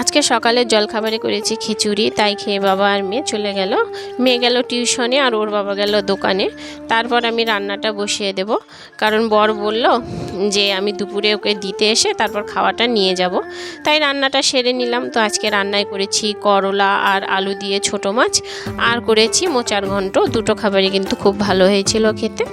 আজকে সকালের জলখাবারে করেছি খিচুড়ি, তাই খেয়ে বাবা আর মেয়ে চলে গেল। মেয়ে গেল টিউশনে আর ওর বাবা গেল দোকানে। তারপর আমি রান্নাটা বসিয়ে দেব, কারণ বর বলল যে আমি দুপুরে ওকে দিতে এসে তারপর খাওয়াটা নিয়ে যাব। তাই রান্নাটা সেরে নিলাম। তো আজকে রান্নায় করেছি করলা আর আলু দিয়ে ছোটো মাছ, আর করেছি মোচার ঘন্ট। দুটো খাবারই কিন্তু খুব ভালো হয়েছিল খেতে।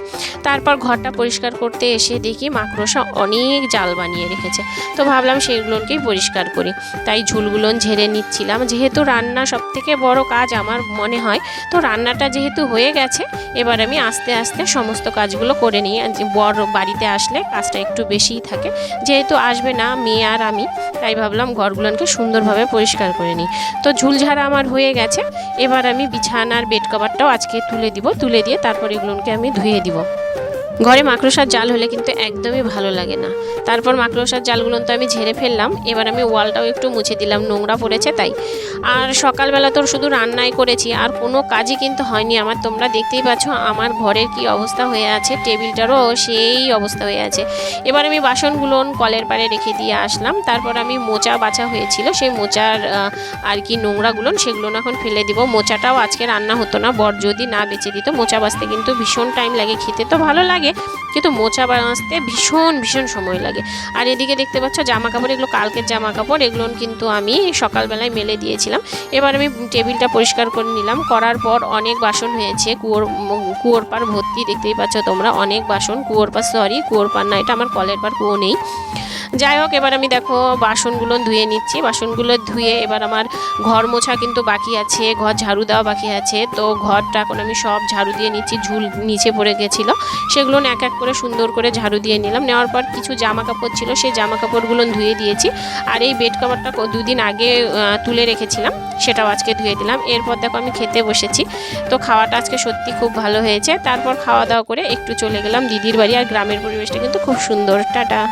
তারপর ঘরটা পরিষ্কার করতে এসে দেখি মাকড়সা অনেক জাল বানিয়ে রেখেছে। তো ভাবলাম সেইগুলোকেই পরিষ্কার করি, তাই ঝুলগুলো ঝেড়ে নিচ্ছিলাম। যেহেতু রান্না সবথেকে বড় কাজ আমার মনে হয়, তো রান্নাটা যেহেতু হয়ে গেছে, এবার আমি আস্তে আস্তে সমস্ত কাজগুলো করে নিই। বর বাড়িতে আসলে কাজটা একটু বেশিই থাকে, যেহেতু আসবে না মেয়ে আর আমি, তাই ভাবলাম ঘরগুলোকে সুন্দরভাবে পরিষ্কার করে নিই। তো ঝুল ঝাড়া আমার হয়ে গেছে। এবার আমি বিছানার বেড কভারটাও আজকে তুলে দিয়ে তারপর এগুলোকে আমি ধুয়ে দিব। ঘরে মাকড়সার জাল হলে কিন্তু একদমই ভালো লাগে না। তারপর মাকড়সার জালগুলো তো আমি ঝেড়ে ফেললাম। এবার আমি ওয়ালটাও একটু মুছে দিলাম, নোংরা পড়েছে তাই। আর সকালবেলা তো শুধু রান্নাই করেছি, আর কোনো কাজই কিন্তু হয়নি আমার। তোমরা দেখতেই পাচ্ছ আমার ঘরের কি অবস্থা হয়ে আছে, টেবিলটারও সেই অবস্থা হয়ে আছে। এবার আমি বাসনগুলো কলের পাড়ে রেখে দিয়ে আসলাম। তারপর আমি মোচা বাছা হয়েছিল, সেই মোচার আর কি নোংরাগুলো সেগুলো এখন ফেলে দিব। মোচাটাও আজকে রান্না হতো না, বর যদি না বেঁচে দিত। মোচা বাছতে কিন্তু ভীষণ টাইম লাগে, খেতে তো ভালো লাগে কিন্তু মোচা বানাতে ভীষণ সময় লাগে। আর এদিকে দেখতে পাচ্ছ জামা কাপড়, এগুলো কালকের জামা কাপড়, এগুলো কিন্তু আমি সকালবেলায় মেলে দিয়েছিলাম। এবার আমি টেবিলটা পরিষ্কার করে নিলাম। করার পর অনেক বাসন হয়েছে, কুয়োর পার ভর্তি, দেখতেই পাচ্ছ তোমরা অনেক বাসন। কুয়োর পার না, এটা আমার কলের পার, কুয়ো নেই। যাই হোক, এবার আমি দেখো বাসনগুলো ধুয়ে নিচ্ছি। বাসনগুলো ধুয়ে এবার আমার ঘর মোছা কিন্তু বাকি আছে, ঘর ঝাড়ু দেওয়া বাকি আছে। তো ঘরটা এখন আমি সব ঝাড়ু দিয়ে নিচ্ছি। ঝুল নিচে পড়ে গেছিলো, সেগুলো এক এক করে সুন্দর করে ঝাড়ু দিয়ে নিলাম। নেওয়ার পর কিছু জামা কাপড় ছিল, সেই জামা কাপড়গুলো ধুয়ে দিয়েছি। আর এই বেড কভারটা দুদিন আগে তুলে রেখেছিলাম, সেটাও আজকে ধুয়ে দিলাম। এরপর দেখো আমি খেতে বসেছি। তো খাওয়াটা আজকে সত্যি খুব ভালো হয়েছে। তারপর খাওয়া দাওয়া করে একটু চলে গেলাম দিদির বাড়ি। আর গ্রামের পরিবেশটা কিন্তু খুব সুন্দর। টাটা।